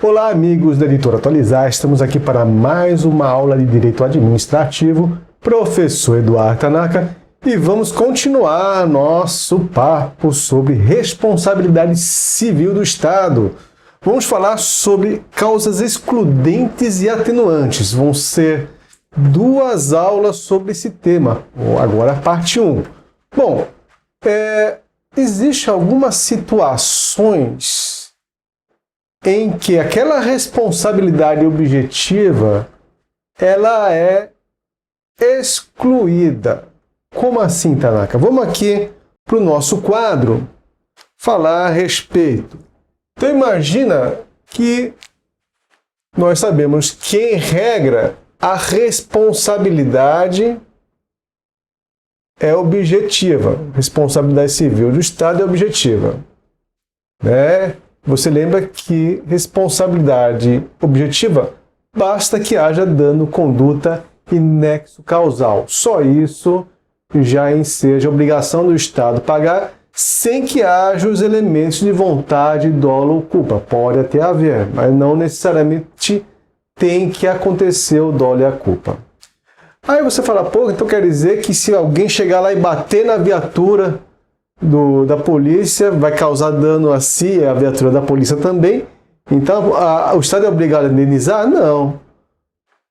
Olá, amigos da Editora Atualizar, estamos aqui para mais uma aula de Direito Administrativo, professor Eduardo Tanaka, e vamos continuar nosso papo sobre responsabilidade civil do Estado. Vamos falar sobre causas excludentes e atenuantes. Vão ser duas aulas sobre esse tema, agora a parte 1. Bom, existem algumas situações em que aquela responsabilidade objetiva ela é excluída. Como assim, Tanaka? Vamos aqui para o nosso quadro falar a respeito. Então imagina que nós sabemos que, em regra, a responsabilidade é objetiva. Responsabilidade civil do Estado é objetiva, né? Você lembra que responsabilidade objetiva basta que haja dano, conduta e nexo causal. Só isso já enseja obrigação do Estado pagar sem que haja os elementos de vontade, dolo ou culpa. Pode até haver, mas não necessariamente tem que acontecer o dolo e a culpa. Aí você fala, pô, então quer dizer que se alguém chegar lá e bater na viatura da polícia, vai causar dano a si, a viatura da polícia também, então o Estado é obrigado a indenizar? Não.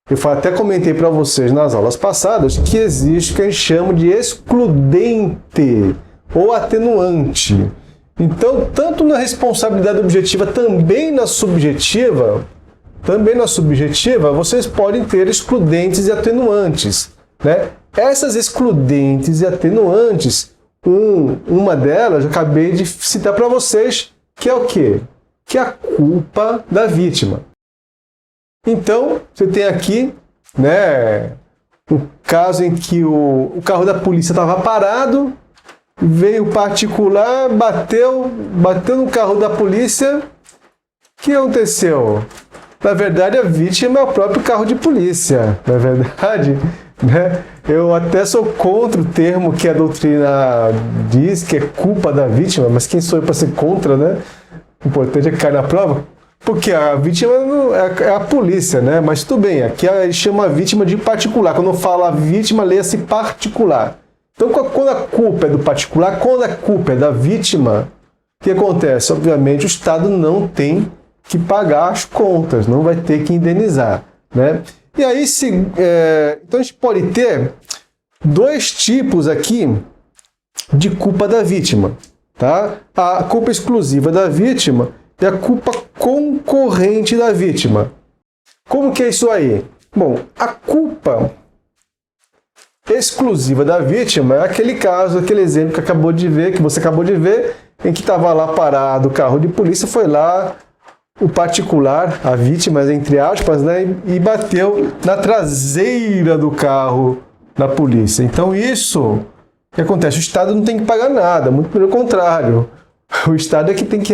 Eu até comentei para vocês nas aulas passadas que existe o que a gente chama de excludente ou atenuante. Então, tanto na responsabilidade objetiva, também na subjetiva, vocês podem ter excludentes e atenuantes, né? Essas excludentes e atenuantes, uma delas, eu acabei de citar para vocês, que é o quê? Que é a culpa da vítima. Então, você tem aqui, né, o caso em que o carro da polícia estava parado, veio o particular, bateu no carro da polícia. O que aconteceu? Na verdade, a vítima é o próprio carro de polícia, na verdade, né? Eu até sou contra o termo que a doutrina diz que é culpa da vítima, mas quem sou eu para ser contra, né? O importante é que caia na prova, porque a vítima é a polícia, né? Mas tudo bem, aqui a gente chama a vítima de particular. Quando eu falo a vítima, leia-se particular. Então, quando a culpa é do particular, quando a culpa é da vítima, o que acontece? Obviamente, o Estado não tem que pagar as contas, não vai ter que indenizar, né? E aí, então a gente pode ter dois tipos aqui de culpa da vítima, tá? A culpa exclusiva da vítima e a culpa concorrente da vítima. Como que é isso aí? Bom, a culpa exclusiva da vítima é aquele caso, aquele exemplo que você acabou de ver, em que estava lá parado o carro de polícia, foi lá o particular, a vítima, entre aspas, né, e bateu na traseira do carro da polícia. Então isso, o que acontece? O Estado não tem que pagar nada, muito pelo contrário. O Estado é que tem que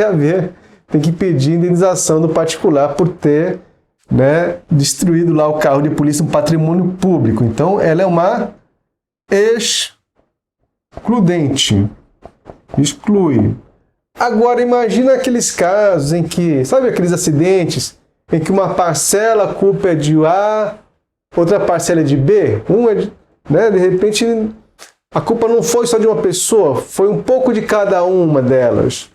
pedir indenização do particular por ter, né, destruído lá o carro de polícia, um patrimônio público. Então ela é uma excludente, exclui. Agora, imagina aqueles casos em que, sabe aqueles acidentes em que uma parcela a culpa é de A, outra parcela é de B? Né, de repente, a culpa não foi só de uma pessoa, foi um pouco de cada uma delas.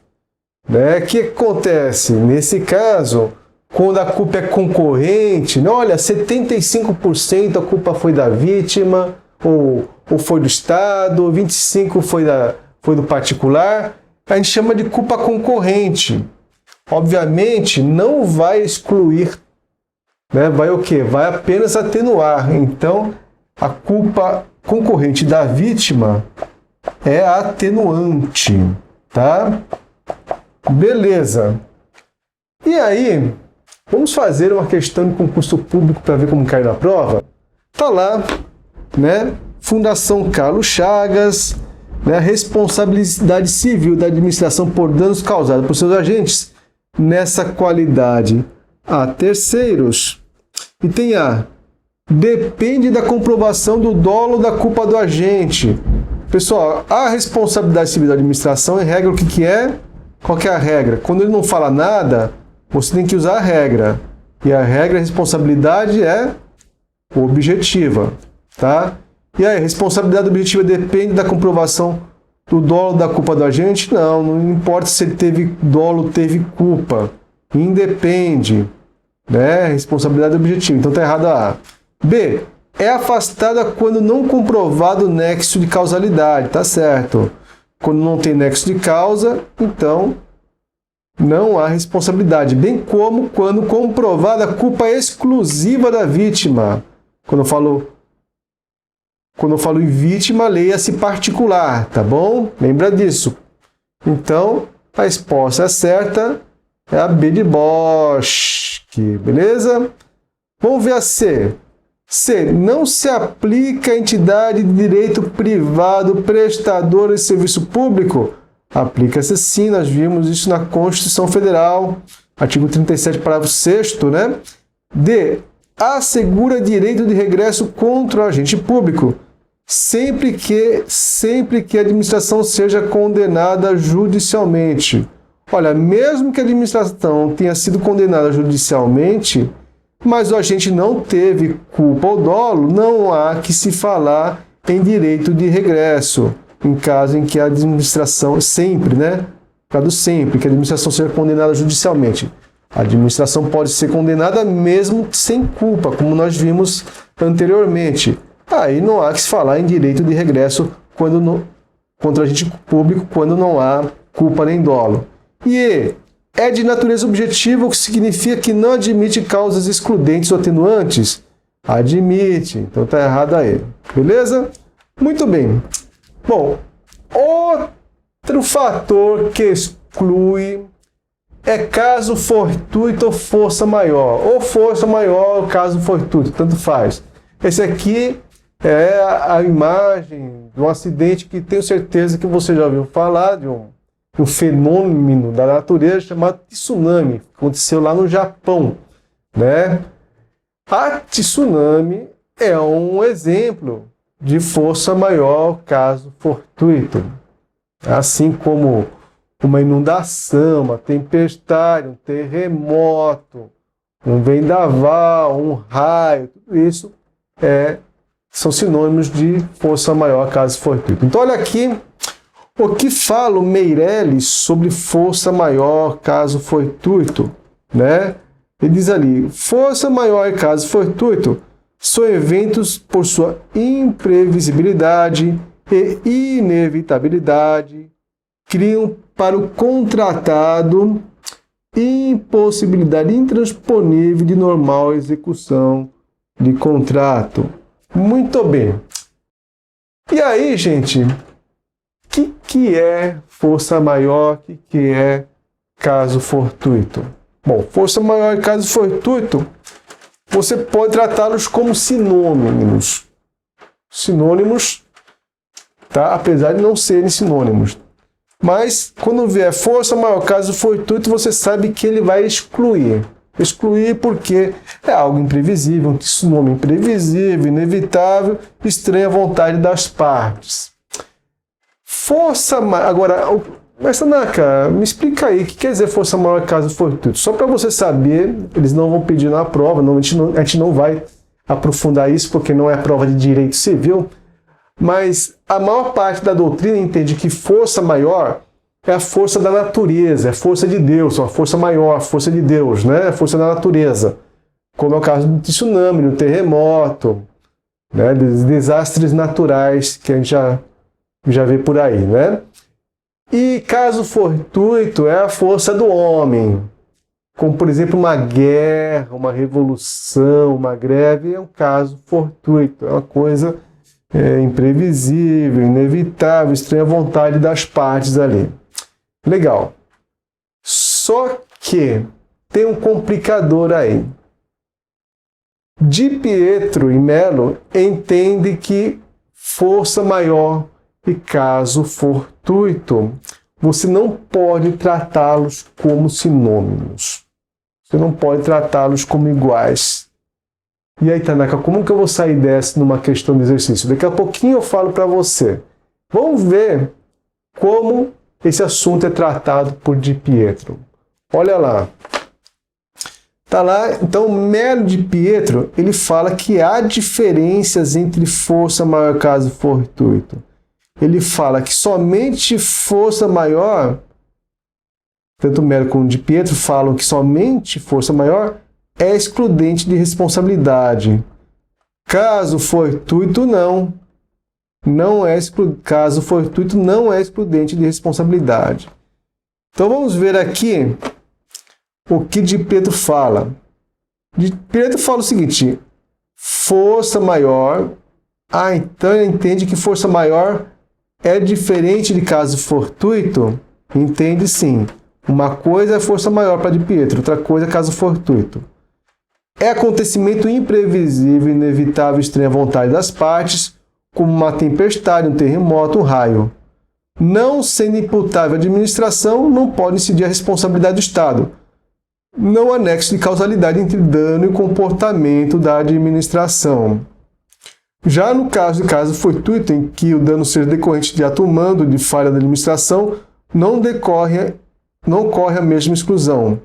Né? O que acontece? Nesse caso, quando a culpa é concorrente, olha, 75% a culpa foi da vítima, ou foi do Estado, 25% foi do particular, a gente chama de culpa concorrente. Obviamente, não vai excluir, né? Vai o quê? Vai apenas atenuar. Então, a culpa concorrente da vítima é atenuante, tá? Beleza. E aí, vamos fazer uma questão de concurso público para ver como cai na prova? Tá lá, né? Fundação Carlos Chagas, né, responsabilidade civil da administração por danos causados por seus agentes nessa qualidade a terceiros. E tem depende da comprovação do dolo da culpa do agente. Pessoal, a responsabilidade civil da administração, em regra, o que é? Qual que é a regra? Quando ele não fala nada, você tem que usar a regra. E a regra, a responsabilidade é objetiva, tá? E aí, a responsabilidade objetiva depende da comprovação do dolo da culpa do agente? Não, não importa se ele teve dolo ou teve culpa. Independe, né? Responsabilidade objetiva. Então tá errada a A. B. É afastada quando não comprovado o nexo de causalidade. Tá certo. Quando não tem nexo de causa, então não há responsabilidade. Bem como quando comprovada a culpa exclusiva da vítima. Quando eu falo em vítima, leia-se particular, tá bom? Lembra disso. Então, a resposta certa é a B de Bosch, beleza? Vamos ver a C. C. Não se aplica a entidade de direito privado prestadora de serviço público? Aplica-se sim, nós vimos isso na Constituição Federal, artigo 37, parágrafo 6º, né? D. Assegura direito de regresso contra o agente público, sempre que a administração seja condenada judicialmente. Olha, mesmo que a administração tenha sido condenada judicialmente, mas o agente não teve culpa ou dolo, não há que se falar em direito de regresso, em caso em que a administração, sempre, né? Caso sempre, que a administração seja condenada judicialmente. A administração pode ser condenada mesmo sem culpa, como nós vimos anteriormente. Aí não há que se falar em direito de regresso contra agente público quando não há culpa nem dolo. E é de natureza objetiva, o que significa que não admite causas excludentes ou atenuantes? Admite, então está errado aí. Beleza? Muito bem. Bom, outro fator que exclui é caso fortuito ou força maior. Ou força maior ou caso fortuito, tanto faz. Esse aqui é a imagem de um acidente que tenho certeza que você já ouviu falar, de um fenômeno da natureza chamado tsunami, que aconteceu lá no Japão, né? A tsunami é um exemplo de força maior caso fortuito. Assim como uma inundação, uma tempestade, um terremoto, um vendaval, um raio, tudo isso são sinônimos de força maior caso fortuito. Então olha aqui o que fala o Meirelles sobre força maior caso fortuito, né? Ele diz ali, força maior e caso fortuito são eventos por sua imprevisibilidade e inevitabilidade, criam para o contratado impossibilidade intransponível de normal execução de contrato. Muito bem. E aí, gente, o que é força maior, o que é caso fortuito? Bom, força maior e caso fortuito, você pode tratá-los como sinônimos. Sinônimos, tá? Apesar de não serem sinônimos. Mas, quando vier força maior, caso fortuito, você sabe que ele vai excluir. Excluir porque é algo imprevisível, um tsunami imprevisível, inevitável, estranha à vontade das partes. Força maior... Agora, mas Tanaka, me explica aí, o que quer dizer força maior caso fortuito? Só para você saber, eles não vão pedir na prova, a gente não vai aprofundar isso porque não é prova de direito civil, mas a maior parte da doutrina entende que força maior é a força da natureza, é a força de Deus, a força maior, a força de Deus, né? A força da natureza, como é o caso do tsunami, do terremoto, né? Dos desastres naturais que a gente já vê por aí, né? E caso fortuito é a força do homem, como por exemplo uma guerra, uma revolução, uma greve, é um caso fortuito, é uma coisa imprevisível, inevitável, estranha à vontade das partes ali. Legal. Só que tem um complicador aí. Di Pietro e Mello entendem que força maior e caso fortuito, você não pode tratá-los como sinônimos. Você não pode tratá-los como iguais. E aí, Tanaka, como que eu vou sair dessa numa questão de exercício? Daqui a pouquinho eu falo para você. Vamos ver como esse assunto é tratado por Di Pietro. Olha lá. Tá lá, então Melo de Pietro, ele fala que há diferenças entre força maior caso fortuito. Ele fala que somente força maior, tanto Melo como de Pietro falam que somente força maior é excludente de responsabilidade. Caso fortuito, não. Caso fortuito não é excludente de responsabilidade. Então vamos ver aqui o que de Pietro fala. De Pietro fala o seguinte: força maior. Então ele entende que força maior é diferente de caso fortuito? Entende sim. Uma coisa é força maior para de Pietro, outra coisa é caso fortuito. É acontecimento imprevisível, inevitável, estranha vontade das partes, como uma tempestade, um terremoto, um raio. Não sendo imputável à administração, não pode incidir a responsabilidade do Estado. Não há nexo de causalidade entre dano e comportamento da administração. Já no caso de caso fortuito, em que o dano seja decorrente de ato humano, de falha da administração, não ocorre a mesma exclusão.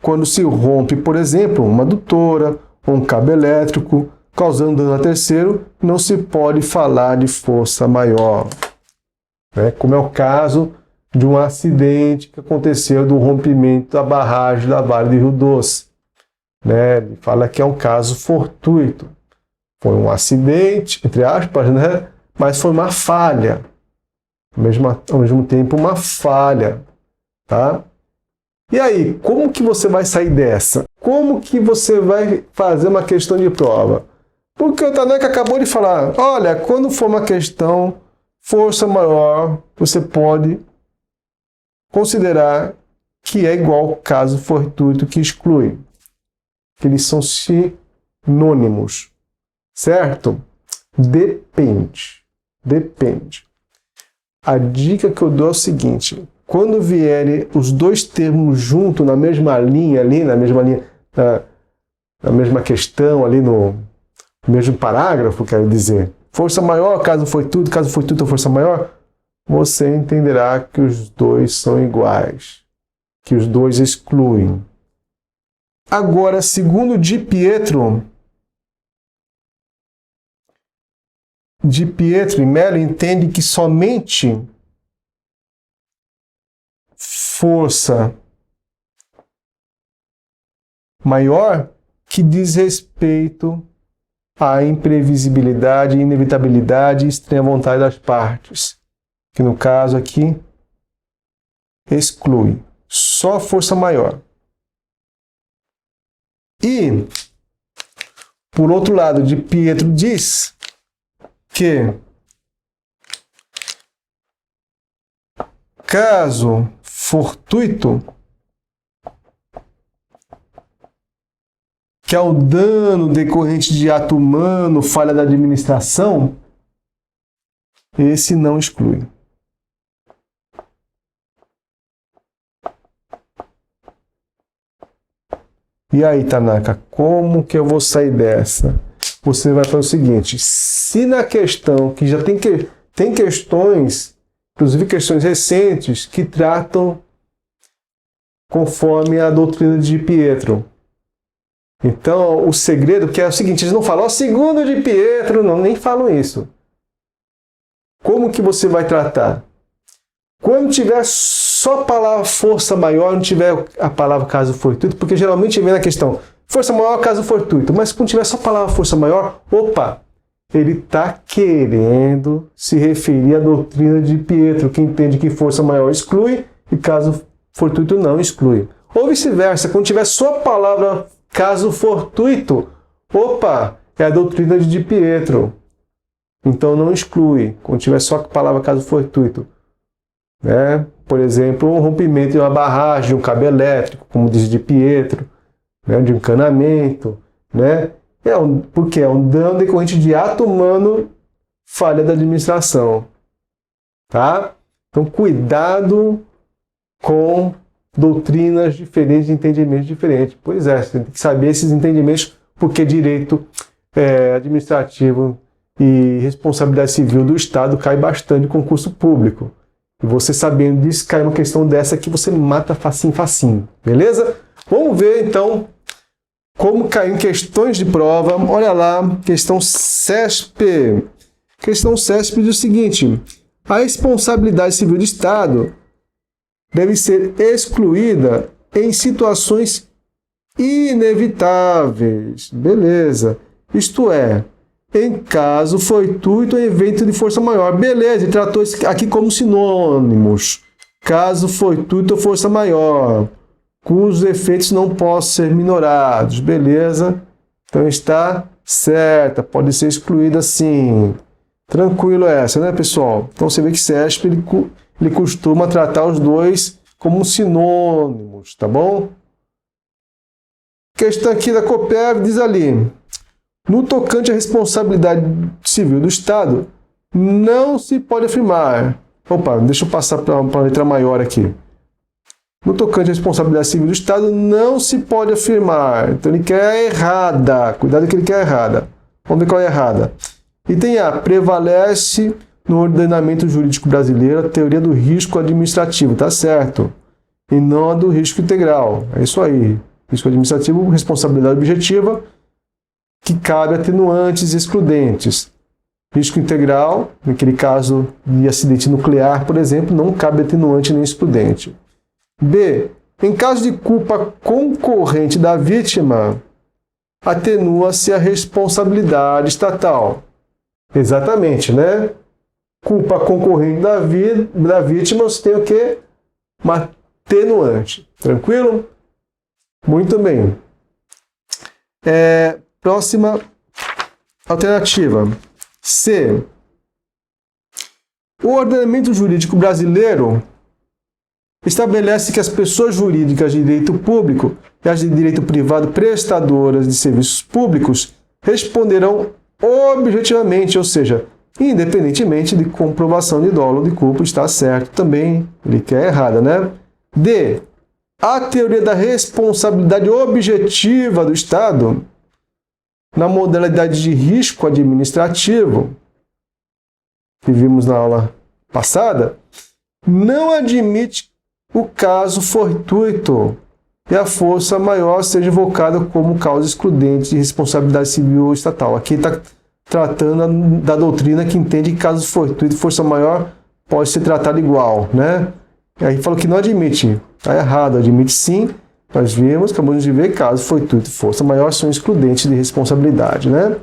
Quando se rompe, por exemplo, uma adutora ou um cabo elétrico, causando dano a terceiro, não se pode falar de força maior. Como é o caso de um acidente que aconteceu do rompimento da barragem da Vale do Rio Doce. Ele fala que é um caso fortuito. Foi um acidente, entre aspas, mas foi uma falha. Ao mesmo tempo, uma falha. Tá? E aí, como que você vai sair dessa? Como que você vai fazer uma questão de prova? Porque o Tanaka acabou de falar, olha, quando for uma questão força maior, você pode considerar que é igual ao caso fortuito que exclui. Que eles são sinônimos. Certo? Depende. A dica que eu dou é o seguinte: quando vierem os dois termos juntos na mesma linha, na mesma questão, ali no mesmo parágrafo, quero dizer, força maior, caso fortuito ou força maior, você entenderá que os dois são iguais, que os dois excluem. Agora, segundo de Pietro e Melo entende que somente força maior que diz respeito à imprevisibilidade, inevitabilidade e estranha vontade das partes, que no caso aqui exclui. Só força maior. E, por outro lado, de Pietro diz que caso fortuito, que é o dano decorrente de ato humano, falha da administração, esse não exclui. E aí, Tanaka, como que eu vou sair dessa? Você vai fazer o seguinte: se na questão, que já tem questões, inclusive questões recentes, que tratam conforme a doutrina de Pietro. Então, o segredo, que é o seguinte, eles não falam, segundo de Pietro, não, nem falam isso. Como que você vai tratar? Quando tiver só a palavra força maior, não tiver a palavra caso fortuito, porque geralmente vem na questão força maior, caso fortuito, mas quando tiver só a palavra força maior, opa, ele está querendo se referir à doutrina de Pietro, que entende que força maior exclui e caso fortuito não exclui. Ou vice-versa, quando tiver só a palavra caso fortuito, opa, é a doutrina de Pietro, então não exclui, quando tiver só a palavra caso fortuito. Por exemplo, um rompimento de uma barragem, de um cabo elétrico, como diz de Pietro, de um encanamento, porque é um dano decorrente de ato humano, falha da administração. Tá? Então, cuidado com doutrinas diferentes, entendimentos diferentes. Pois é, você tem que saber esses entendimentos, porque direito administrativo e responsabilidade civil do Estado cai bastante em concurso público. E você sabendo disso, cai uma questão dessa que você mata facinho, beleza? Vamos ver, então, como caiu em questões de prova. Olha lá, questão CESP. Questão CESP diz o seguinte: a responsabilidade civil do Estado deve ser excluída em situações inevitáveis. Beleza. Isto é, em caso fortuito ou evento de força maior. Beleza, ele tratou isso aqui como sinônimos. Caso fortuito ou força maior, cujos efeitos não possam ser minorados. Beleza? Então está certa, pode ser excluída sim. Tranquilo essa, né, pessoal? Então você vê que CESP ele costuma tratar os dois como sinônimos, tá bom? Questão aqui da COPEV diz ali: no tocante à responsabilidade civil do Estado, não se pode afirmar. Opa, deixa eu passar para uma letra maior aqui. No tocante à responsabilidade civil do Estado, não se pode afirmar. Então ele quer a errada. Cuidado que ele quer a errada. Vamos ver qual é a errada. Item A. Prevalece no ordenamento jurídico brasileiro a teoria do risco administrativo. Tá certo. E não a do risco integral. É isso aí. Risco administrativo, responsabilidade objetiva, que cabe atenuantes e excludentes. Risco integral, naquele caso de acidente nuclear, por exemplo, não cabe atenuante nem excludente. B. Em caso de culpa concorrente da vítima, atenua-se a responsabilidade estatal. Exatamente, né? Culpa concorrente da vítima, você tem o quê? Uma atenuante. Tranquilo? Muito bem. Próxima alternativa. C. O ordenamento jurídico brasileiro estabelece que as pessoas jurídicas de direito público e as de direito privado prestadoras de serviços públicos responderão objetivamente, ou seja, independentemente de comprovação de dolo ou de culpa. Está certo também, ele quer errada, né? D. A teoria da responsabilidade objetiva do Estado, na modalidade de risco administrativo, que vimos na aula passada, não admite o caso fortuito e a força maior seja invocada como causa excludente de responsabilidade civil estatal. Aqui está tratando da doutrina que entende que caso fortuito e força maior pode ser tratado igual, né? E aí falou que não admite. Está errado, admite sim. Nós vimos, acabamos de ver, caso fortuito e força maior são excludentes de responsabilidade, né?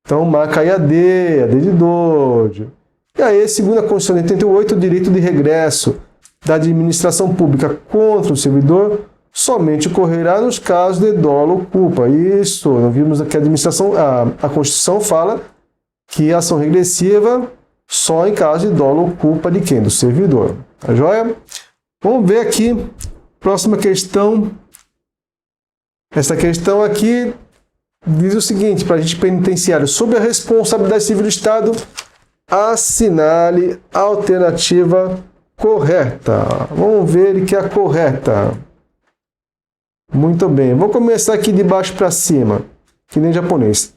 Então marca aí a D de doido. E aí, segundo a Constituição de 88, o direito de regresso da administração pública contra o servidor somente ocorrerá nos casos de dolo ou culpa. Isso, nós vimos que a Constituição fala que a ação regressiva só em caso de dolo ou culpa de quem? Do servidor. Tá joia? Vamos ver aqui, próxima questão. Essa questão aqui diz o seguinte, para a gente penitenciário: sobre a responsabilidade civil do Estado, assinale a alternativa correta. Vamos ver que é a correta. Muito bem. Vou começar aqui de baixo para cima, que nem japonês.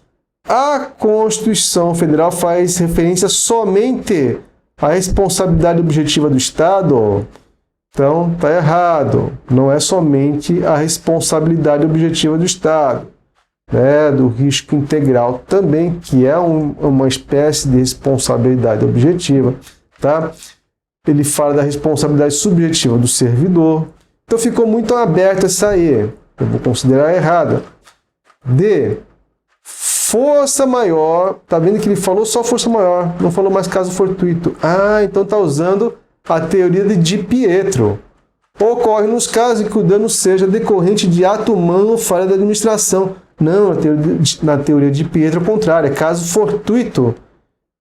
A Constituição Federal faz referência somente à responsabilidade objetiva do Estado. Então, está errado. Não é somente a responsabilidade objetiva do Estado. Do risco integral também, que é uma espécie de responsabilidade objetiva. Tá? Ele fala da responsabilidade subjetiva do servidor. Então ficou muito aberto essa aí. Eu vou considerar errada. D. Força maior. Tá vendo que ele falou só força maior, não falou mais caso fortuito. Ah, então está usando a teoria de Di Pietro. Ocorre nos casos em que o dano seja decorrente de ato humano ou falha da administração. Não, na teoria de Pietro é o contrário, é caso fortuito,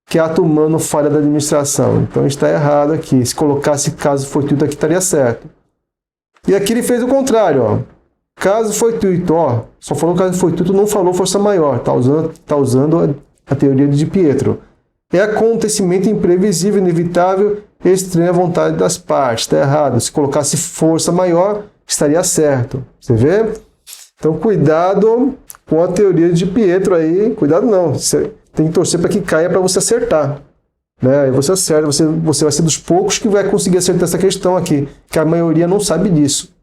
que é ato humano ou falha da administração. Então está errado aqui. Se colocasse caso fortuito aqui, estaria certo. E aqui ele fez o contrário, ó. Caso fortuito, ó. Só falou caso fortuito, não falou força maior. Tá usando a teoria de Di Pietro. É acontecimento imprevisível, inevitável, estranho à vontade das partes. Está errado. Se colocasse força maior, estaria certo. Você vê? Então, cuidado com a teoria de Di Pietro aí. Cuidado não. Você tem que torcer para que caia para você acertar. Aí você acerta. Você vai ser dos poucos que vai conseguir acertar essa questão aqui. Que a maioria não sabe disso.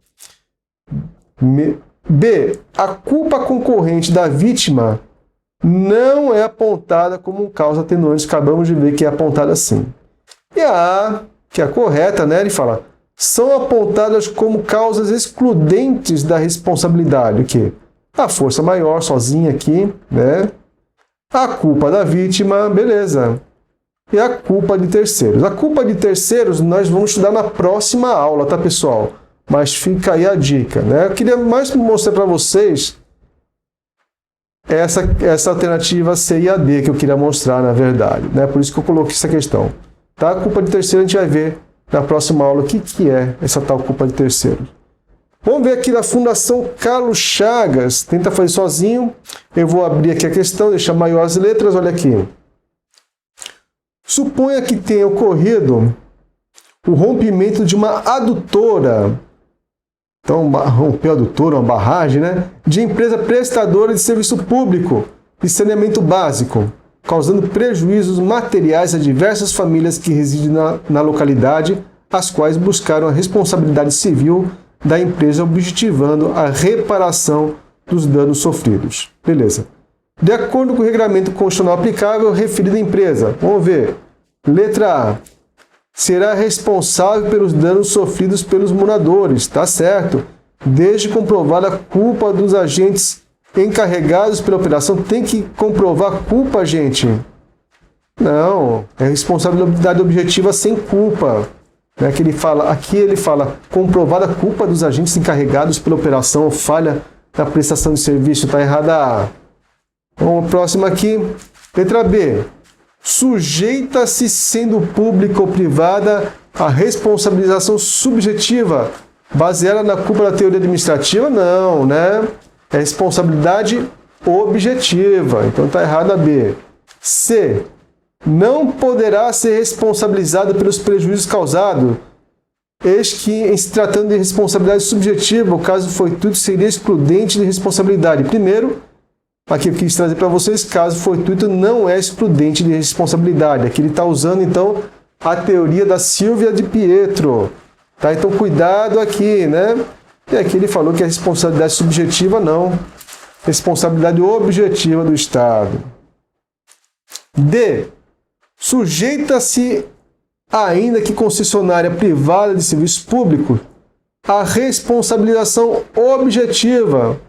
B. A culpa concorrente da vítima não é apontada como causa atenuante. Acabamos de ver que é apontada assim. E a A, que é a correta, né? Ele fala, são apontadas como causas excludentes da responsabilidade. O quê? A força maior, sozinha aqui, né? A culpa da vítima, beleza. E a culpa de terceiros. A culpa de terceiros nós vamos estudar na próxima aula, tá, pessoal? Mas fica aí a dica, né? Eu queria mais mostrar para vocês essa alternativa C e a D que eu queria mostrar, na verdade, né? Por isso que eu coloquei essa questão. Tá? A culpa de terceiro a gente vai ver na próxima aula o que é essa tal culpa de terceiro. Vamos ver aqui na Fundação Carlos Chagas. Tenta fazer sozinho. Eu vou abrir aqui a questão, deixar maior as letras. Olha aqui. Suponha que tenha ocorrido o rompimento de uma adutora. Então, romper a adutora, uma barragem, né? De empresa prestadora de serviço público e saneamento básico, causando prejuízos materiais a diversas famílias que residem na localidade, as quais buscaram a responsabilidade civil da empresa, objetivando a reparação dos danos sofridos. Beleza. De acordo com o regulamento constitucional aplicável, referida empresa. Vamos ver. Letra A. Será responsável pelos danos sofridos pelos moradores. Tá certo. Desde comprovada a culpa dos agentes encarregados pela operação. Tem que comprovar a culpa, gente? Não. É responsabilidade objetiva sem culpa. É que aqui ele fala comprovada a culpa dos agentes encarregados pela operação ou falha na prestação de serviço. Está errada. Vamos próximo aqui. Letra B. Sujeita-se, sendo pública ou privada, a responsabilização subjetiva baseada na culpa da teoria administrativa? Não, né? É responsabilidade objetiva. Então está errada a B. C. Não poderá ser responsabilizado pelos prejuízos causados. Eis que, em se tratando de responsabilidade subjetiva, o caso fortuito seria excludente de responsabilidade. Primeiro, aqui eu quis trazer para vocês, caso fortuito não é excludente de responsabilidade. Aqui ele está usando, então, a teoria da Silvia de Pietro. Tá? Então, cuidado aqui, né? E aqui ele falou que a responsabilidade subjetiva não. Responsabilidade objetiva do Estado. D. Sujeita-se, ainda que concessionária privada de serviço público, a responsabilização objetiva,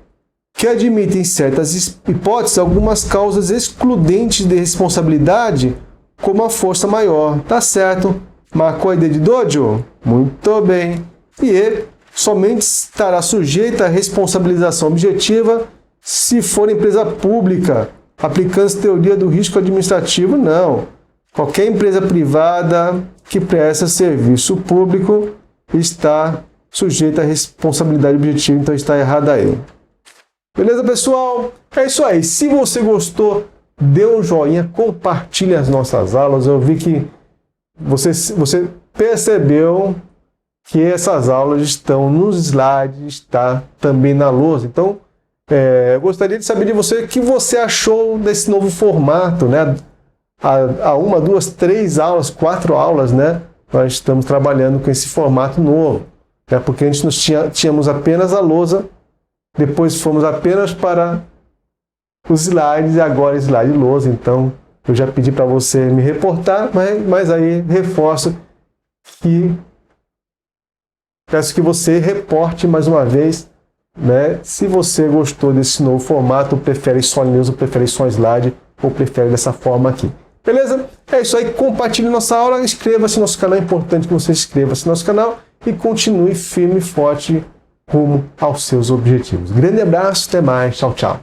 que admite, em certas hipóteses, algumas causas excludentes de responsabilidade, como a força maior. Tá certo. Marcou a ideia de Dojo? Muito bem. E E. Somente estará sujeita à responsabilização objetiva se for empresa pública, aplicando-se a teoria do risco administrativo? Não. Qualquer empresa privada que presta serviço público está sujeita à responsabilidade objetiva, então está errada aí. Beleza, pessoal? É isso aí. Se você gostou, dê um joinha, compartilhe as nossas aulas. Eu vi que você percebeu que essas aulas estão nos slides, está também na lousa. Então, eu gostaria de saber de você o que você achou desse novo formato, né? Há 1, 2, 3 aulas, 4 aulas, né? Nós estamos trabalhando com esse formato novo, né? Porque antes nós tínhamos apenas a lousa, depois fomos apenas para os slides e agora slide e lousa. Então, eu já pedi para você me reportar, mas aí reforço que peço que você reporte mais uma vez, né? Se você gostou desse novo formato, ou prefere só news, ou prefere só slide, ou prefere dessa forma aqui. Beleza? É isso aí. Compartilhe nossa aula, inscreva-se no nosso canal. É importante que você inscreva-se no nosso canal e continue firme e forte rumo aos seus objetivos. Grande abraço, até mais. Tchau, tchau.